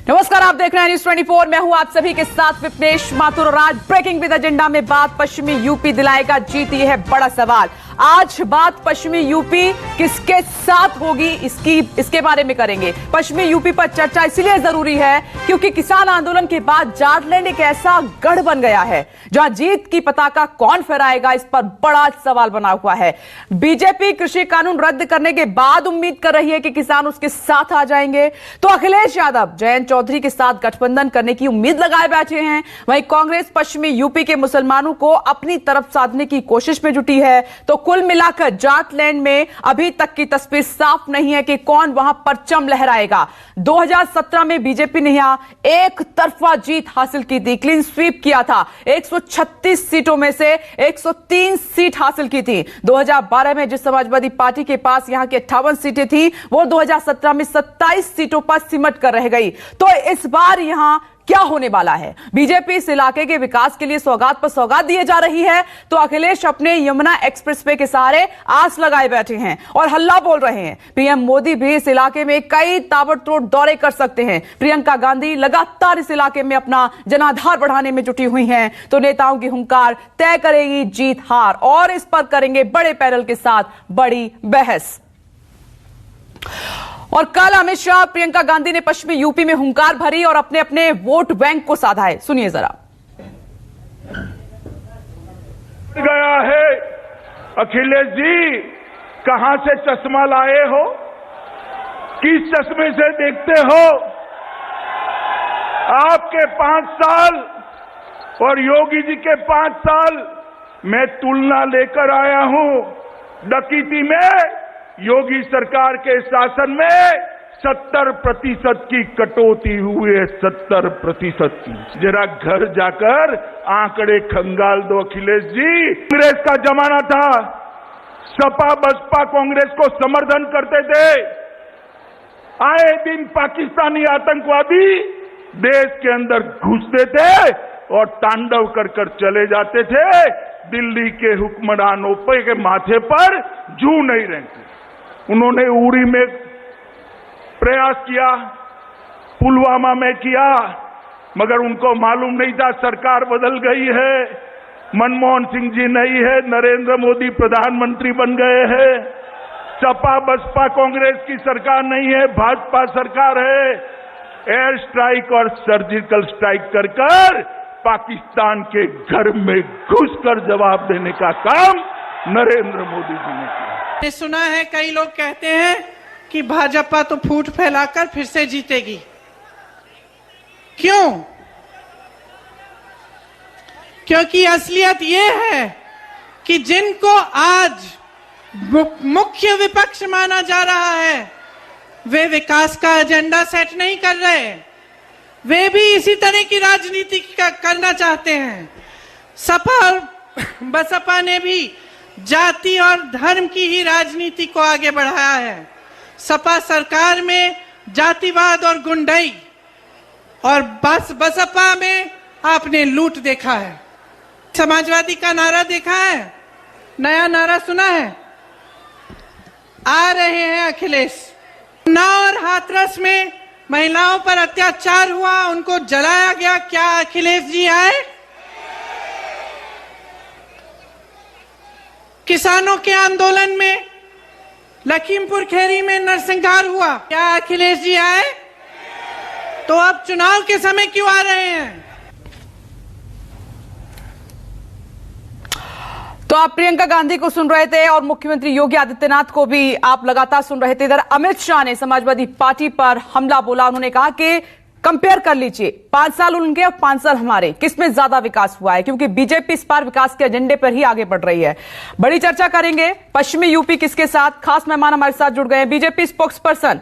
नमस्कार, आप देख रहे हैं न्यूज 24। मैं हूं आप सभी के साथ विपनेश माथुर और आज ब्रेकिंग विद एजेंडा में बात पश्चिमी यूपी दिलाएगा जीत, ये है बड़ा सवाल। आज बात पश्चिमी यूपी किसके साथ होगी इसके बारे में करेंगे। पश्चिमी यूपी पर चर्चा इसलिए जरूरी है क्योंकि किसान आंदोलन के बाद झारखंड एक ऐसा गढ़ बन गया है जहां जीत की पताका कौन फहराएगा, इस पर बड़ा सवाल बना हुआ है। बीजेपी कृषि कानून रद्द करने के बाद उम्मीद कर रही है कि किसान उसके साथ आ जाएंगे, तो अखिलेश यादव जयंत चौधरी के साथ गठबंधन करने की उम्मीद लगाए बैठे हैं। वहीं कांग्रेस पश्चिमी यूपी के मुसलमानों को अपनी तरफ साधने की कोशिश में जुटी है। तो कुल मिलाकर झारखंड में अभी तक की तस्वीर साफ नहीं है कि कौन वहां परचम लहराएगा। 2017 में बीजेपी ने यहां एक तरफा जीत हासिल की थी, क्लीन स्वीप किया था। 136 सीटों में से 103 सीट हासिल की थी। 2012 में जिस समाजवादी पार्टी के पास यहां की 58 सीटें थी, वो 2017 में 27 सीटों पर सिमट कर रह गई। तो इस बार यहां क्या होने वाला है? बीजेपी इस इलाके के विकास के लिए सौगात पर सौगात दिए जा रही है, तो अखिलेश अपने यमुना एक्सप्रेसवे के सहारे आस लगाए बैठे हैं और हल्ला बोल रहे हैं। पीएम मोदी भी इस इलाके में कई ताबड़तोड़ दौरे कर सकते हैं। प्रियंका गांधी लगातार इस इलाके में अपना जनाधार बढ़ाने में जुटी हुई हैं। तो नेताओं की हुंकार तय करेगी जीत हार, और इस पर करेंगे बड़े पैनल के साथ बड़ी बहस। और कल अमित शाह, प्रियंका गांधी ने पश्चिमी यूपी में हुंकार भरी और अपने अपने वोट बैंक को साधा है। सुनिए जरा। गया है अखिलेश जी, कहां से चश्मा लाए हो, किस चश्मे से देखते हो? आपके 5 साल और योगी जी के 5 साल मैं तुलना लेकर आया हूं। डकैती में योगी सरकार के शासन में 70% की कटौती हुई है, 70% की। जरा घर जाकर आंकड़े खंगाल दो अखिलेश जी। कांग्रेस का जमाना था, सपा बसपा कांग्रेस को समर्थन करते थे। आए दिन पाकिस्तानी आतंकवादी देश के अंदर घुसते थे और तांडव कर कर चले जाते थे। दिल्ली के हुक्मरानों के माथे पर जू नहीं रहती। उन्होंने उड़ी में प्रयास किया, पुलवामा में किया, मगर उनको मालूम नहीं था सरकार बदल गई है। मनमोहन सिंह जी नहीं है, नरेंद्र मोदी प्रधानमंत्री बन गए हैं। सपा बसपा कांग्रेस की सरकार नहीं है, भाजपा सरकार है। एयर स्ट्राइक और सर्जिकल स्ट्राइक कर कर पाकिस्तान के घर में घुसकर जवाब देने का काम नरेंद्र मोदी जी ने किया। सुना है कई लोग कहते हैं कि भाजपा तो फूट फैलाकर फिर से जीतेगी। क्यों? क्योंकि असलियत यह है कि जिनको आज मुख्य विपक्ष माना जा रहा है, वे विकास का एजेंडा सेट नहीं कर रहे। वे भी इसी तरह की राजनीति करना चाहते हैं। सपा और बसपा ने भी जाति और धर्म की ही राजनीति को आगे बढ़ाया है। सपा सरकार में जातिवाद और गुंडाई, और बसपा में आपने लूट देखा है। समाजवादी का नारा देखा है, नया नारा सुना है। आ रहे हैं अखिलेश। उन्नाव और हाथरस में महिलाओं पर अत्याचार हुआ, उनको जलाया गया। क्या अखिलेश जी आए? किसानों के आंदोलन में लखीमपुर खीरी में नरसंहार हुआ, क्या अखिलेश जी आए? तो अब चुनाव के समय क्यों आ रहे हैं? तो आप प्रियंका गांधी को सुन रहे थे और मुख्यमंत्री योगी आदित्यनाथ को भी आप लगातार सुन रहे थे। इधर अमित शाह ने समाजवादी पार्टी पर हमला बोला। उन्होंने कहा कि कंपेयर कर लीजिए, 5 साल उनके और 5 साल हमारे, किसमें ज्यादा विकास हुआ है, क्योंकि बीजेपी इस बार विकास के एजेंडे पर ही आगे बढ़ रही है। बड़ी चर्चा करेंगे पश्चिमी यूपी किसके साथ। खास मेहमान हमारे साथ जुड़ गए हैं। BJP spokesperson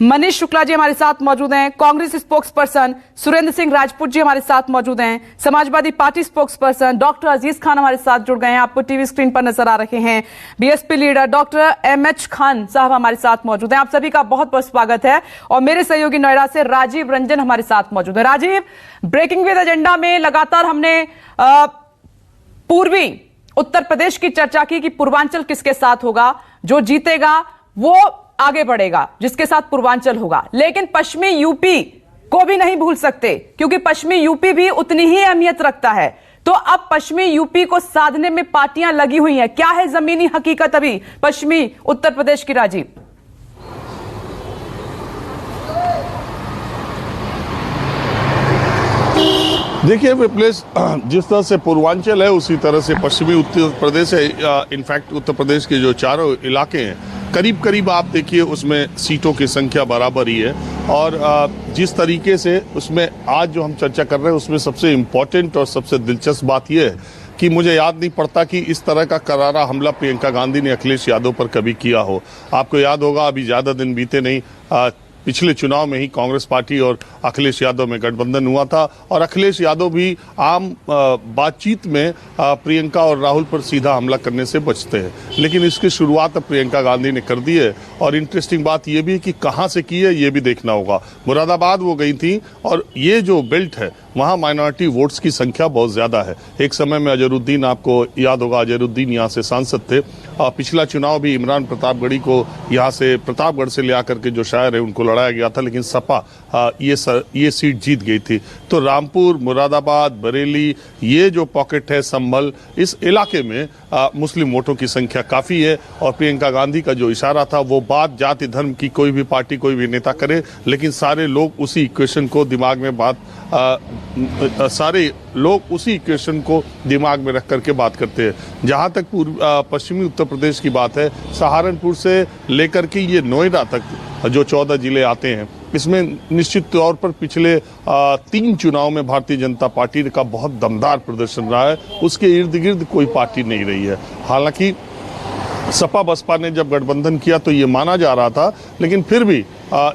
Manish Shukla ji हमारे साथ मौजूद हैं। कांग्रेस स्पोक्स पर्सन सुरेंद्र सिंह राजपूत जी हमारे साथ मौजूद हैं। Samajwadi Party spokesperson doctor Aziz Khan हमारे साथ जुड़ गए हैं, आपको टीवी स्क्रीन पर नजर आ रहे हैं। BSP leader doctor MH Khan साहब हमारे साथ मौजूद हैं। आप सभी का बहुत बहुत स्वागत है। और मेरे सहयोगी नोएडा से राजीव रंजन हमारे साथ मौजूद है। राजीव, ब्रेकिंग विद एजेंडा में लगातार हमने पूर्वी उत्तर प्रदेश की चर्चा की कि पूर्वांचल किसके साथ होगा, जो जीतेगा वो आगे बढ़ेगा, जिसके साथ पूर्वांचल होगा। लेकिन पश्चिमी यूपी को भी नहीं भूल सकते, क्योंकि पश्चिमी यूपी भी उतनी ही अहमियत रखता है। तो अब पश्चिमी यूपी को साधने में पार्टियां लगी हुई हैं। क्या है जमीनी हकीकत अभी पश्चिमी उत्तर प्रदेश की, राजीव? देखिए विप्लेश, जिस तरह से पूर्वांचल है उसी तरह से पश्चिमी उत्तर प्रदेश है। इनफैक्ट उत्तर प्रदेश के जो चारों इलाके हैं करीब करीब आप देखिए उसमें सीटों की संख्या बराबर ही है। और जिस तरीके से उसमें आज जो हम चर्चा कर रहे हैं उसमें सबसे इम्पोर्टेंट और सबसे दिलचस्प बात यह है कि मुझे याद नहीं पड़ता कि इस तरह का करारा हमला प्रियंका गांधी ने अखिलेश यादव पर कभी किया हो। आपको याद होगा अभी ज़्यादा दिन बीते नहीं, पिछले चुनाव में ही कांग्रेस पार्टी और अखिलेश यादव में गठबंधन हुआ था और अखिलेश यादव भी आम बातचीत में प्रियंका और राहुल पर सीधा हमला करने से बचते हैं। लेकिन इसकी शुरुआत अब प्रियंका गांधी ने कर दी है और इंटरेस्टिंग बात यह भी है कि कहां से की है ये भी देखना होगा। मुरादाबाद वो गई थी और ये जो बेल्ट है वहां माइनॉरिटी वोट्स की संख्या बहुत ज्यादा है। एक समय में अजहरुद्दीन, आपको याद होगा अजहरुद्दीन यहाँ से सांसद थे। पिछला चुनाव भी इमरान प्रतापगढ़ी को यहाँ से प्रतापगढ़ से ले आकर के जो शायर है उनको लड़ाया गया था, लेकिन सपा ये सीट जीत गई थी। तो रामपुर, मुरादाबाद, बरेली, ये जो पॉकेट है संभल, इस इलाके में मुस्लिम वोटों की संख्या काफ़ी है। और प्रियंका गांधी का जो इशारा था वो बात जाति धर्म की कोई भी पार्टी कोई भी नेता करे, लेकिन सारे लोग उसी इक्वेशन को दिमाग में रख करके बात करते हैं। जहां तक पश्चिमी उत्तर प्रदेश की बात है, सहारनपुर से लेकर के ये नोएडा तक जो 14 जिले आते हैं, इसमें निश्चित तौर पर पिछले 3 चुनाव में भारतीय जनता पार्टी का बहुत दमदार प्रदर्शन रहा है। उसके इर्द गिर्द कोई पार्टी नहीं रही है। हालांकि सपा बसपा ने जब गठबंधन किया तो ये माना जा रहा था, लेकिन फिर भी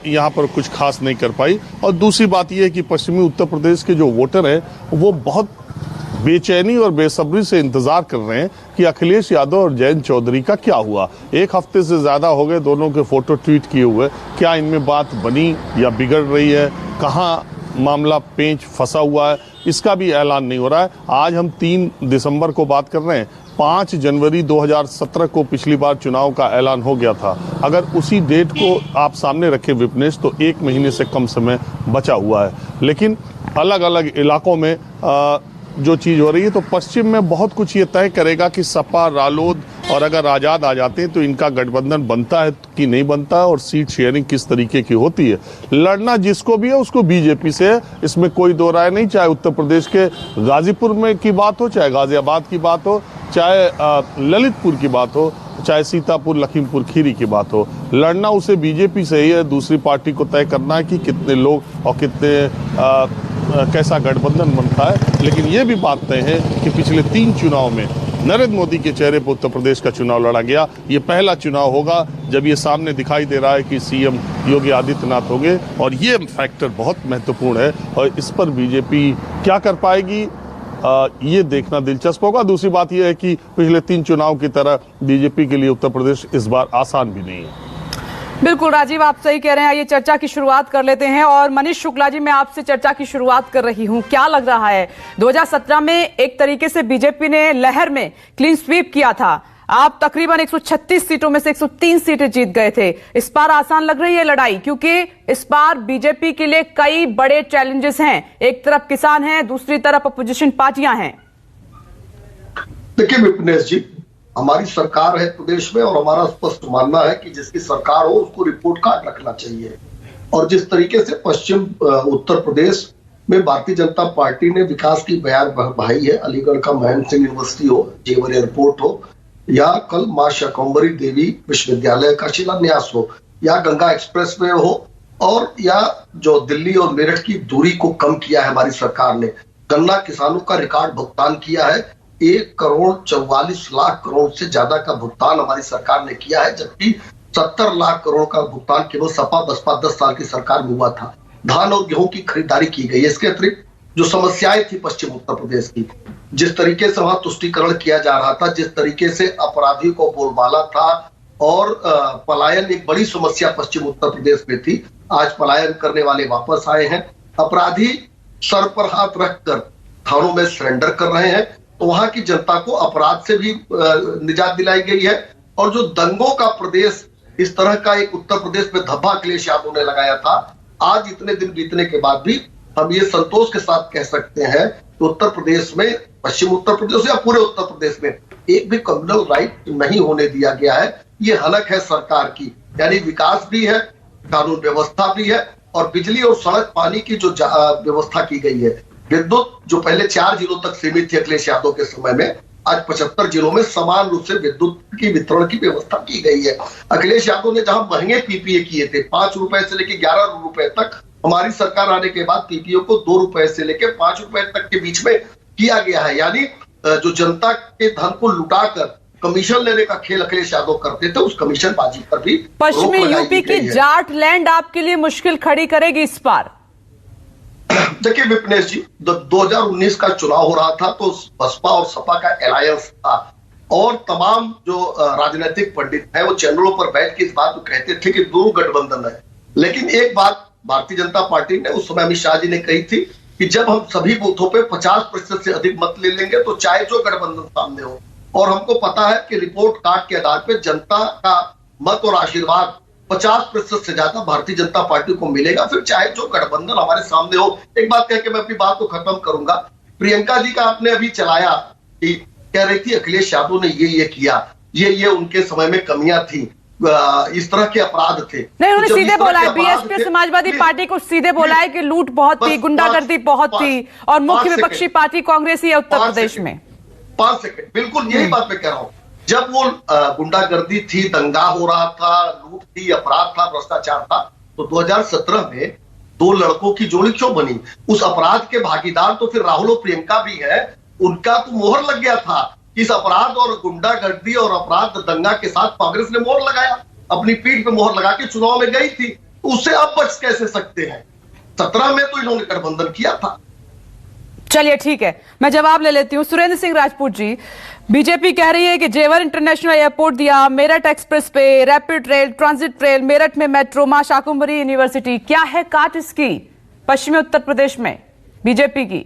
यहाँ पर कुछ खास नहीं कर पाई। और दूसरी बात यह है कि पश्चिमी उत्तर प्रदेश के जो वोटर हैं वो बहुत बेचैनी और बेसब्री से इंतजार कर रहे हैं कि अखिलेश यादव और जयंत चौधरी का क्या हुआ। 1 हफ्ते से ज्यादा हो गए दोनों के फोटो ट्वीट किए हुए। क्या इनमें बात बनी या बिगड़ रही है, कहाँ मामला पेंच फंसा हुआ है, इसका भी ऐलान नहीं हो रहा है। आज हम 3 दिसंबर को बात कर रहे हैं। 5 जनवरी 2017 को पिछली बार चुनाव का ऐलान हो गया था। अगर उसी डेट को आप सामने रखें विपनेश, तो 1 महीने से कम समय बचा हुआ है। लेकिन अलग अलग इलाकों में जो चीज़ हो रही है, तो पश्चिम में बहुत कुछ ये तय करेगा कि सपा, रालोद और अगर आज़ाद आ जाते हैं तो इनका गठबंधन बनता है कि नहीं बनता है और सीट शेयरिंग किस तरीके की होती है। लड़ना जिसको भी है उसको बीजेपी से है, इसमें कोई दो राय नहीं। चाहे उत्तर प्रदेश के गाजीपुर में की बात हो, चाहे गाजियाबाद की बात हो, चाहे ललितपुर की बात हो, चाहे सीतापुर, लखीमपुर खीरी की बात हो, लड़ना उसे बीजेपी से ही है। दूसरी पार्टी को तय करना है कि कितने लोग और कितने कैसा गठबंधन बनता है। लेकिन ये भी बात तय है कि पिछले 3 चुनाव में नरेंद्र मोदी के चेहरे पर उत्तर प्रदेश का चुनाव लड़ा गया। ये पहला चुनाव होगा जब ये सामने दिखाई दे रहा है कि सीएम योगी आदित्यनाथ होंगे, और ये फैक्टर बहुत महत्वपूर्ण है और इस पर बीजेपी क्या कर पाएगी ये देखना दिलचस्प होगा। दूसरी बात यह है कि पिछले 3 चुनाव की तरह बीजेपी के लिए उत्तर प्रदेश इस बार आसान भी नहीं है। बिल्कुल राजीव, आप सही कह रहे हैं। ये चर्चा की शुरुआत कर लेते हैं और मनीष शुक्ला जी, मैं आपसे चर्चा की शुरुआत कर रही हूं। क्या लग रहा है, 2017 में एक तरीके से बीजेपी ने लहर में क्लीन स्वीप किया था, आप तकरीबन 136 सीटों में से 103 सीटें जीत गए थे। इस बार आसान लग रही है लड़ाई, क्योंकि इस बार बीजेपी के लिए कई बड़े चैलेंजेस हैं। एक तरफ किसान हैं, दूसरी तरफ अपोजिशन पार्टियां हैं। देखिए विपनेश जी, हमारी सरकार है प्रदेश में और हमारा स्पष्ट मानना है कि जिसकी सरकार हो उसको रिपोर्ट कार्ड रखना चाहिए। और जिस तरीके से पश्चिम उत्तर प्रदेश में भारतीय जनता पार्टी ने विकास की बयार बहाई है, अलीगढ़ का महेंद्र सिंह यूनिवर्सिटी हो, जेवर एयरपोर्ट हो, या कल मां शाकंभरी देवी विश्वविद्यालय का शिलान्यास हो, या गंगा एक्सप्रेसवे हो, और या जो दिल्ली और मेरठ की दूरी को कम किया है हमारी सरकार ने, गन्ना किसानों का रिकॉर्ड भुगतान किया है। 1,44,00,000 करोड़ से ज्यादा का भुगतान हमारी सरकार ने किया है, जबकि 70 लाख करोड़ का भुगतान केवल सपा बसपा 10 साल की सरकार में हुआ था। धान और गेहूं की खरीदारी की गई। इसके अतिरिक्त जो समस्याएं थी पश्चिम उत्तर प्रदेश की, जिस तरीके से वहां तुष्टीकरण किया जा रहा था, जिस तरीके से अपराधियों को बोलबाला था और पलायन एक बड़ी समस्या पश्चिम उत्तर प्रदेश में थी। आज पलायन करने वाले वापस आए हैं, अपराधी सर पर हाथ रखकर थानों में सरेंडर कर रहे हैं। तो वहां की जनता को अपराध से भी निजात दिलाई गई है। और जो दंगों का प्रदेश, इस तरह का एक उत्तर प्रदेश में धब्बा अखिलेश यादव ने लगाया था, आज इतने दिन बीतने के बाद भी हम ये संतोष के साथ कह सकते हैं कि उत्तर प्रदेश में, पश्चिम उत्तर प्रदेश या पूरे उत्तर प्रदेश में एक भी कम्युनल राइट नहीं होने दिया गया है। ये हलक है सरकार की, यानी विकास भी है, कानून व्यवस्था भी है और बिजली और सड़क पानी की जो व्यवस्था की गई है। विद्युत जो पहले 4 जिलों तक सीमित थी अखिलेश यादव के समय में, आज 75 जिलों में समान रूप से विद्युत की वितरण की व्यवस्था की गई है। अखिलेश यादव ने जहां महंगे पीपीए किए थे, 5 रुपए से लेकर 11 रुपए तक, हमारी सरकार आने के बाद पीपीओ को 2 रुपए से लेकर 5 रुपए तक के बीच में किया गया है। यानी जो जनता के धन को लुटाकर कमीशन लेने का खेल अखिलेश यादव करते थे, उस कमीशन बाजी पर भी पश्चिमी यूपी की जाट लैंड आपके लिए मुश्किल खड़ी करेगी इस बार। देखिए विपनेश जी, 2019 का चुनाव हो रहा था तो बसपा और सपा का अलायंस था और तमाम जो राजनीतिक पंडित हैं वो चैनलों पर बैठ के इस बात को कहते थे कि दोनों गठबंधन है। लेकिन एक बात भारतीय जनता पार्टी ने उस समय अमित शाह जी ने कही थी कि जब हम सभी बूथों पे 50% से अधिक मत ले लेंगे तो चाहे जो गठबंधन सामने हो, और हमको पता है कि रिपोर्ट कार्ड के आधार पर जनता का मत और आशीर्वाद 50% से ज्यादा भारतीय जनता पार्टी को मिलेगा, फिर चाहे जो गठबंधन हमारे सामने हो। एक बात कह के मैं अपनी बात को खत्म करूंगा। प्रियंका जी का आपने अभी चलाया कि कह रही थी अखिलेश यादव ने ये किया, ये उनके समय में कमियां थी, इस तरह के अपराध थे। नहीं, उन्होंने सीधे बोला है, बीएसपी समाजवादी पार्टी को सीधे बोला है कि लूट बहुत थी, गुंडागर्दी बहुत थी और मुख्य विपक्षी पार्टी कांग्रेस ही है उत्तर प्रदेश में। 5 सेकंड, बिल्कुल यही बात मैं कह रहा हूं। जब वो गुंडागर्दी थी, दंगा हो रहा था, लूट थी, अपराध था, भ्रष्टाचार था, तो 2017 में 2 लड़कों की जोड़ी क्यों बनी? उस अपराध के भागीदार तो फिर राहुल और प्रियंका भी है। उनका तो मोहर लग गया था। इस अपराध और गुंडागर्दी और अपराध दंगा के साथ कांग्रेस ने मोहर लगाया, अपनी पीठ पे मोहर लगा के चुनाव में गई थी। उससे अब बच कैसे सकते हैं? 17 में तो इन्होंने गठबंधन किया था। चलिए ठीक है, मैं जवाब ले लेती हूं। सुरेंद्र सिंह राजपूत जी, बीजेपी कह रही है कि जेवर इंटरनेशनल एयरपोर्ट दिया, मेरठ एक्सप्रेस पे, rapid rail, transit rail, Meerut में मेट्रो, मां शाकुंभरी यूनिवर्सिटी, क्या है काट इसकी पश्चिमी उत्तर प्रदेश में बीजेपी की?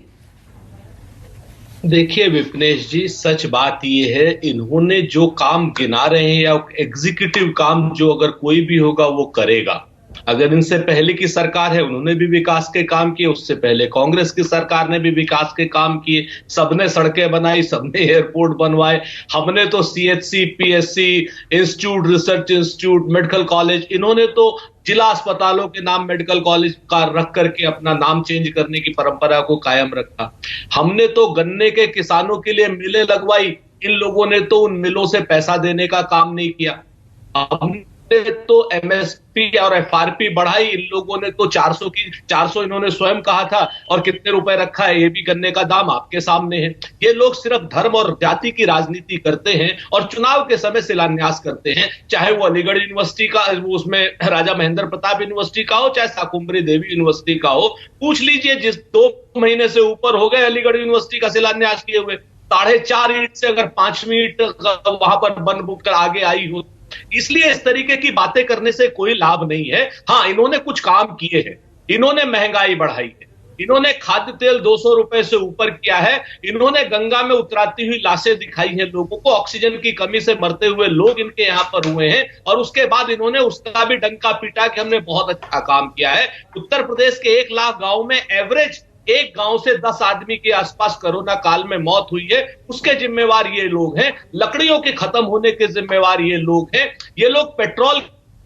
देखिए विपनेश जी, सच बात ये है, इन्होंने जो काम गिना रहे हैं या एग्जीक्यूटिव काम जो अगर कोई भी होगा वो करेगा। अगर इनसे पहले की सरकार है उन्होंने भी विकास के काम किए, उससे पहले कांग्रेस की सरकार ने भी विकास के काम किए, सबने सड़कें बनाई, सबने एयरपोर्ट बनवाए। हमने तो CHC, PSC, institute, research institute, medical college, इन्होंने तो जिला अस्पतालों के नाम मेडिकल कॉलेज का रख करके अपना नाम चेंज करने की परंपरा को कायम रखा। हमने तो गन्ने के किसानों के लिए मिलें लगवाई, इन लोगों ने तो उन मिलों से पैसा देने का काम नहीं किया। हमने तो एमएसपी और एफआरपी बढ़ाई, इन लोगों ने तो 400 इन्होंने स्वयं कहा था, और कितने रुपए रखा है ये भी गन्ने का दाम आपके सामने है। ये लोग सिर्फ धर्म और जाति की राजनीति करते हैं और चुनाव के समय शिलान्यास करते हैं, चाहे वो अलीगढ़ यूनिवर्सिटी का, उसमें राजा महेंद्र प्रताप यूनिवर्सिटी का हो, चाहे शाकुंभरी देवी यूनिवर्सिटी का हो। पूछ लीजिए, जिस 2 महीने से ऊपर हो गए अलीगढ़ यूनिवर्सिटी का शिलान्यास किए हुए, 4.5 ईंट से अगर 5वीं ईंट वहां पर बन बुक कर आगे आई हो। इसलिए इस तरीके की बातें करने से कोई लाभ नहीं है। हाँ, इन्होंने कुछ काम किए हैं, इन्होंने महंगाई बढ़ाई है, इन्होंने खाद्य तेल 200 रुपए से ऊपर किया है, इन्होंने गंगा में उतराती हुई लाशें दिखाई हैं लोगों को, ऑक्सीजन की कमी से मरते हुए लोग इनके यहाँ पर हुए हैं, और उसके बाद इन्होंने उसका भी डंका पीटा कि हमने बहुत अच्छा काम किया है। उत्तर प्रदेश के 1 लाख गांव में एवरेज एक गांव से 10 आदमी के आसपास कोरोना काल में मौत हुई है, उसके जिम्मेवार ये लोग हैं। लकड़ियों के खत्म होने के जिम्मेवार ये लोग हैं। ये लोग पेट्रोल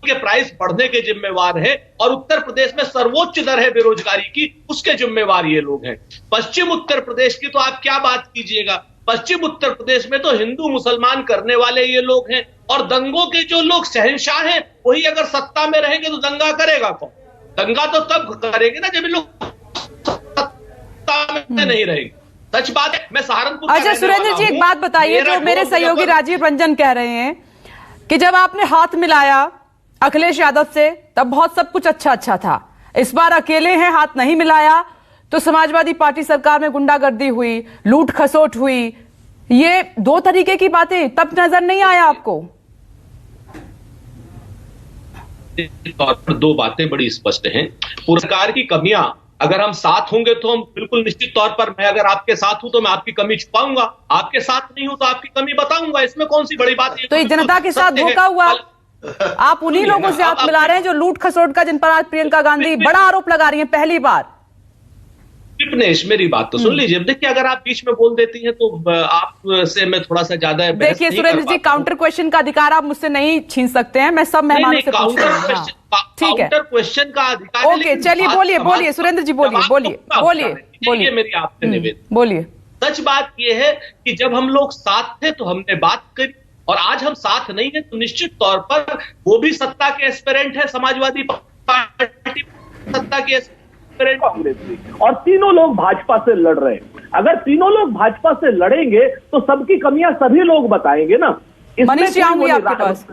के प्राइस बढ़ने के जिम्मेवार हैं, और उत्तर प्रदेश में सर्वोच्च दर है बेरोजगारी की, उसके जिम्मेवार ये लोग हैं। पश्चिम उत्तर प्रदेश की तो आप क्या बात कीजिएगा, पश्चिम उत्तर प्रदेश में तो हिंदू मुसलमान करने वाले ये लोग हैं, और दंगों के जो लोग शहंशाह हैं वही अगर सत्ता में रहेंगे तो दंगा करेगा कौन? दंगा तो तब करेंगे ना जब लोग में नहीं रहेगी। सच बात है। मैं सहारनपुर। अच्छा सुरेंद्र जी, एक बात बताइए, जो मेरे सहयोगी राजीव रंजन कह रहे हैं कि जब आपने हाथ मिलाया अखिलेश यादव से तब बहुत सब कुछ अच्छा था, इस बार अकेले हैं, हाथ नहीं मिलाया तो समाजवादी पार्टी सरकार में गुंडागर्दी हुई, लूट खसोट हुई, ये 2 तरीके की बातें तब नजर नहीं आया आपको? 2 बातें बड़ी स्पष्ट हैं। सरकार की कमियां, अगर हम साथ होंगे तो हम बिल्कुल निश्चित तौर पर, मैं अगर आपके साथ हूं तो मैं आपकी कमी छुपाऊंगा, आपके साथ नहीं हूं तो आपकी कमी बताऊंगा, इसमें कौन सी बड़ी बात है? तो ये जनता के साथ धोखा हुआ, आप उन्हीं लोगों से हाथ मिला रहे हैं जो लूट खसोट का, जिन पर आज प्रियंका गांधी बड़ा आरोप लगा रही हैं पहली बार। विपनेश, मेरी बात तो सुन लीजिए। देखिए, अगर आप बीच में बोल देती हैं तो आप से मैं थोड़ा सा ज्यादा बहस देखिए नहीं सुरेंद्र कर जी, पाता हूं। काउंटर क्वेश्चन का अधिकार आप मुझसे नहीं छीन सकते हैं, मैं सब मेहमानों से पूछ रही हूं। हाँ, ठीक है, काउंटर क्वेश्चन का अधिकार है, ओके, लेकिन चलिए बात- बोलिए सवाल- बोलिए सुरेंद्र जी, बोलिए सवाल बोलिए तो पूरा बोलिए होता है। बोलिए, ये मेरी आपसे निवेदन। बोलिए। सच बात यह है कि जब हम लोग साथ थे तो हमने बात करी, और आज हम साथ नहीं है तो निश्चित तौर पर वो भी सत्ता के एस्पिरेंट है, समाजवादी पार्टी सत्ता के एस्पिरेंट, कांग्रेस भी, और तीनों लोग भाजपा से लड़ रहे हैं। अगर तीनों लोग भाजपा से लड़ेंगे तो सबकी कमियां सभी लोग बताएंगे ना। इसमें मनीष जी, कोई आऊंगी वो नहीं, आपके पास।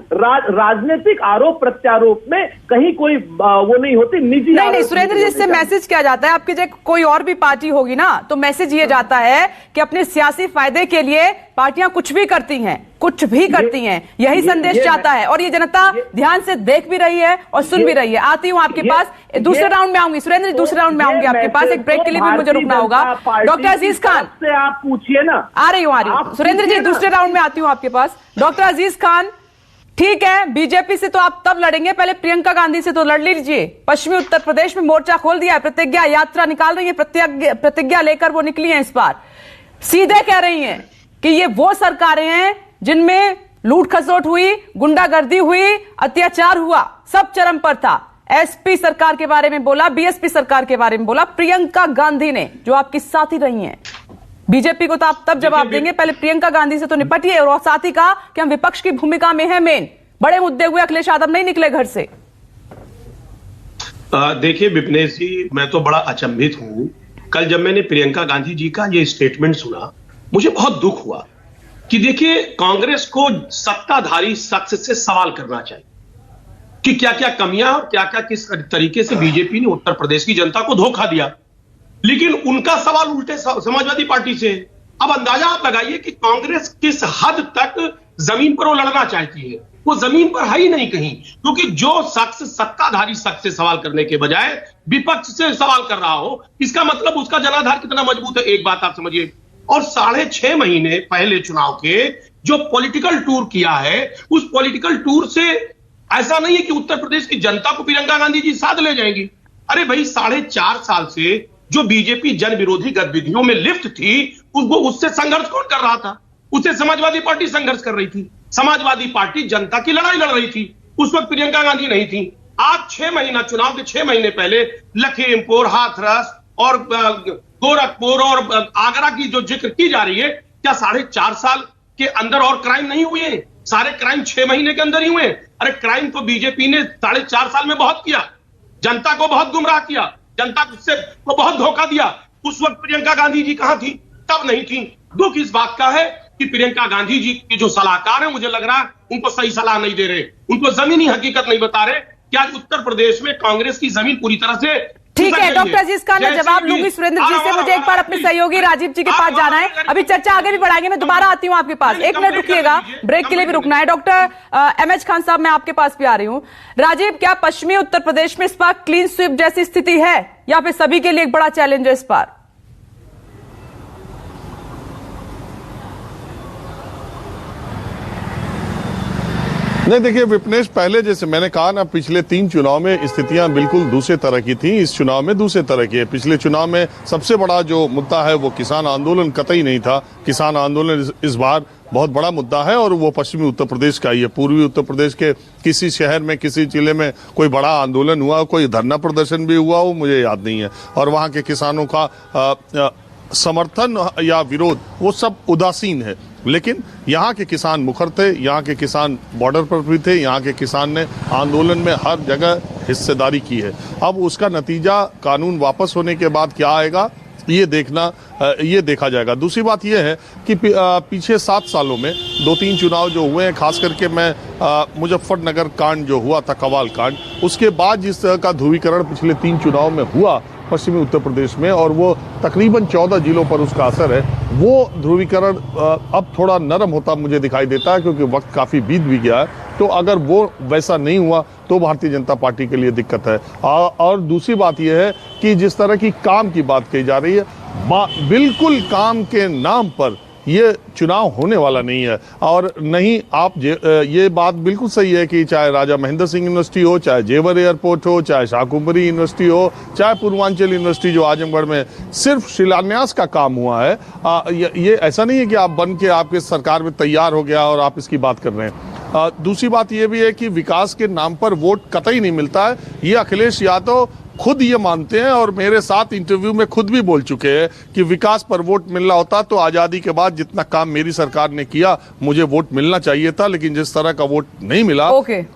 राजनीतिक आरोप प्रत्यारोप में कहीं कोई वो नहीं होती, निजी नहीं आरोप सुरेंद्र जी, इससे होने मैसेज क्या जाता है? आपकी जगह कोई और भी पार्टी होगी ना, तो मैसेज ये जाता है कि अपने सियासी फायदे के लिए पार्टियां कुछ भी करती हैं, कुछ भी करती हैं, यही संदेश जाता है। और ये जनता ध्यान से देख भी रही है और सुन भी रही है। आती हूं आपके पास, दूसरे राउंड में आऊंगी सुरेंद्र जी, दूसरे राउंड में आऊंगी आपके पास। एक ब्रेक के लिए भी मुझे रुकना होगा। डॉक्टर अजीज खान से आप पूछिए ना। आ रही हूं सुरेंद्र जी, दूसरे राउंड में आती हूं आपके पास। डॉक्टर अजीज खान, ठीक है, बीजेपी से तो आप तब लड़ेंगे, पहले प्रियंका गांधी से तो लड़ लीजिए। पश्चिमी उत्तर प्रदेश में मोर्चा खोल दिया है, प्रतिज्ञा यात्रा निकाल रही है, प्रतिज्ञा लेकर वो निकली है। इस बार सीधे कह रही हैं कि ये वो सरकारें हैं जिनमें लूट खसोट हुई, गुंडागर्दी हुई, अत्याचार हुआ, सब चरम पर था। एसपी सरकार के बारे में बोला, बीएसपी सरकार के बारे में बोला प्रियंका गांधी ने, जो आपकी साथी रही हैं। बीजेपी को तो आप तब जवाब देंगे, पहले प्रियंका गांधी से तो निपटिए। और साथ ही कहा कि हम विपक्ष की भूमिका में है, मेन बड़े मुद्दे हुए, अखिलेश यादव नहीं निकले घर से। देखिए विपनेश जी, मैं तो बड़ा अचंभित हूं। कल जब मैंने प्रियंका गांधी जी का ये स्टेटमेंट सुना, मुझे बहुत दुख हुआ कि देखिए, कांग्रेस को सत्ताधारी शख्स से सवाल करना चाहिए कि क्या क्या कमियां और क्या क्या किस तरीके से बीजेपी ने उत्तर प्रदेश की जनता को धोखा दिया। लेकिन उनका सवाल उल्टे समाजवादी पार्टी से। अब अंदाजा आप लगाइए कि कांग्रेस किस हद तक जमीन पर वो लड़ना चाहती है। वो जमीन पर है ही नहीं कहीं, क्योंकि जो शख्स सत्ताधारी शख्स से सवाल करने के बजाय विपक्ष से सवाल कर रहा हो, इसका मतलब उसका जनाधार कितना मजबूत है, एक बात आप समझिए। और 6.5 महीने पहले चुनाव के जो पॉलिटिकल टूर किया है, उस पॉलिटिकल टूर से ऐसा नहीं है कि उत्तर प्रदेश की जनता को प्रियंका गांधी जी साथ ले जाएंगी। अरे भाई, 4.5 साल से जो बीजेपी जन विरोधी गतिविधियों में लिप्त थी, उससे संघर्ष कौन कर रहा था? उससे समाजवादी पार्टी संघर्ष कर रही थी। समाजवादी पार्टी जनता की लड़ाई लड़ रही थी। उस वक्त प्रियंका गांधी नहीं थी। आज 6 महीना, चुनाव के 6 महीने पहले लखीमपुर, हाथरस और गोरखपुर और आगरा की जो जिक्र की जा रही है, क्या 4.5 साल के अंदर और क्राइम नहीं हुए? सारे क्राइम 6 महीने के अंदर ही हुए। अरे क्राइम तो बीजेपी ने 4.5 साल में बहुत किया, जनता को बहुत गुमराह किया, जनता को बहुत धोखा दिया। उस वक्त प्रियंका गांधी जी कहां थी? तब नहीं थी। दुख इस बात का है कि प्रियंका गांधी जी के जो सलाहकार हैं, मुझे लग रहा है उनको सही सलाह नहीं दे रहे, उनको जमीनी हकीकत नहीं बता रहे कि आज उत्तर प्रदेश में कांग्रेस की जमीन पूरी तरह से। ठीक है डॉक्टर अजीज खान, मैं जवाब लूंगी सुरेंद्र जी से। मुझे एक बार अपने सहयोगी राजीव जी के पास जाना है, अभी चर्चा आगे भी बढ़ाएंगे। मैं दोबारा आती हूं आपके पास, 1 मिनट रुकिएगा, ब्रेक के लिए भी रुकना है। डॉक्टर एमएच खान साहब, मैं आपके पास भी आ रही हूं। राजीव, क्या पश्चिमी उत्तर प्रदेश में इस बार क्लीन स्वीप जैसी स्थिति है, या फिर सभी के लिए एक बड़ा चैलेंज है इस बार? नहीं, देखिए विपनेश, पहले जैसे मैंने कहा ना, पिछले 3 चुनाव में स्थितियां बिल्कुल दूसरे तरह की थी, इस चुनाव में दूसरे तरह की है। पिछले चुनाव में सबसे बड़ा जो मुद्दा है वो किसान आंदोलन कतई नहीं था। किसान आंदोलन इस बार बहुत बड़ा मुद्दा है, और वो पश्चिमी उत्तर प्रदेश का ही है। पूर्वी उत्तर प्रदेश के किसी शहर में, किसी जिले में कोई बड़ा आंदोलन हुआ, कोई धरना प्रदर्शन भी हुआ, वो मुझे याद नहीं है। और वहाँ के किसानों का समर्थन या विरोध वो सब उदासीन है। लेकिन यहाँ के किसान मुखर थे, यहाँ के किसान बॉर्डर पर भी थे, यहाँ के किसान ने आंदोलन में हर जगह हिस्सेदारी की है। अब उसका नतीजा कानून वापस होने के बाद क्या आएगा, ये देखा जाएगा। दूसरी बात यह है कि पीछे 7 सालों में 2-3 चुनाव जो हुए हैं, खास करके मैं मुजफ्फरनगर कांड जो हुआ था, कवाल कांड, उसके बाद जिस तरह का ध्रुवीकरण पिछले 3 चुनाव में हुआ पश्चिमी उत्तर प्रदेश में, और वो तकरीबन 14 जिलों पर उसका असर है, वो ध्रुवीकरण अब थोड़ा नरम होता मुझे दिखाई देता है, क्योंकि वक्त काफ़ी बीत भी गया है। तो अगर वो वैसा नहीं हुआ तो भारतीय जनता पार्टी के लिए दिक्कत है। और दूसरी बात यह है कि जिस तरह की काम की बात कही जा रही है, बिल्कुल काम के नाम पर ये चुनाव होने वाला नहीं है। और नहीं, आप ये बात बिल्कुल सही है कि चाहे राजा महेंद्र सिंह यूनिवर्सिटी हो, चाहे जेवर एयरपोर्ट हो, चाहे शाकुंभरी यूनिवर्सिटी हो, चाहे पूर्वांचल यूनिवर्सिटी जो आजमगढ़ में सिर्फ शिलान्यास का काम हुआ है। ये ऐसा नहीं है कि आप बन के आपके सरकार में तैयार हो गया और आप इसकी बात कर रहे हैं। दूसरी बात यह भी है कि विकास के नाम पर वोट कतई नहीं मिलता है। ये अखिलेश यादव खुद ये मानते हैं और मेरे साथ इंटरव्यू में खुद भी बोल चुके हैं कि विकास पर वोट मिलना होता तो आजादी के बाद जितना काम मेरी सरकार ने किया मुझे वोट मिलना चाहिए था, लेकिन जिस तरह का वोट नहीं मिला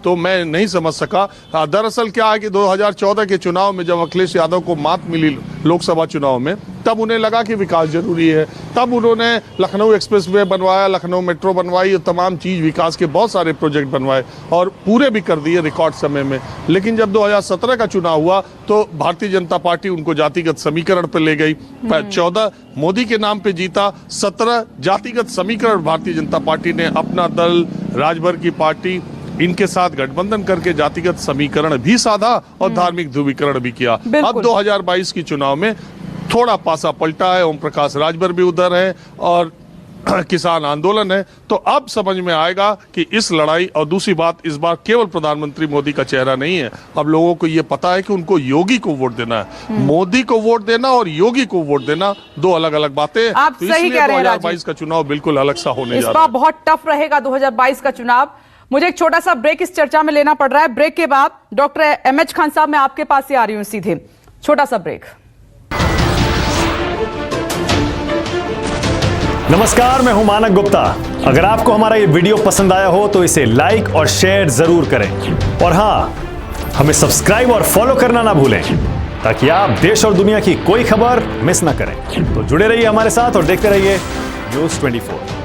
तो मैं नहीं समझ सका। दरअसल क्या है कि 2014 के चुनाव में जब अखिलेश यादव को मात मिली लोकसभा चुनाव में, तब उन्हें लगा कि विकास जरूरी है। तब उन्होंने लखनऊ एक्सप्रेसवे बनवाया, लखनऊ मेट्रो बनवाई और तमाम चीज विकास के बहुत सारे प्रोजेक्ट बनवाए और पूरे भी कर दिए रिकॉर्ड समय में। लेकिन जब 2017 का चुनाव हुआ तो भारतीय जनता पार्टी उनको जातिगत समीकरण पर ले गई। 14 मोदी के नाम पे जीता, 17 जातिगत समीकरण भारतीय जनता पार्टी ने अपना दल, राजभर की पार्टी, इनके साथ गठबंधन करके जातिगत समीकरण भी साधा और धार्मिक ध्रुवीकरण भी किया। अब 2022 की चुनाव में थोड़ा पासा पलटा है, ओम प्रकाश राजभर भी उधर है और किसान आंदोलन है। तो अब समझ में आएगा कि इस लड़ाई, और दूसरी बात, इस बार केवल प्रधानमंत्री मोदी का चेहरा नहीं है। अब लोगों को यह पता है कि उनको योगी को वोट देना है। मोदी को वोट देना और योगी को वोट देना दो अलग अलग बातें। आप तो सही कह रहे हैं। 2022 का चुनाव बिल्कुल अलग सा होने जा रहा है। बहुत टफ रहेगा 2022 का चुनाव। मुझे एक छोटा सा ब्रेक इस चर्चा में लेना पड़ रहा है। ब्रेक के बाद डॉक्टर एमएच खान साहब, मैं आपके पास ही आ रही हूं सीधे। छोटा सा ब्रेक। नमस्कार, मैं हूं मानक गुप्ता। अगर आपको हमारा ये वीडियो पसंद आया हो तो इसे लाइक और शेयर जरूर करें और हां, हमें सब्सक्राइब और फॉलो करना ना भूलें ताकि आप देश और दुनिया की कोई खबर मिस ना करें। तो जुड़े रहिए हमारे साथ और देखते रहिए न्यूज़ 24।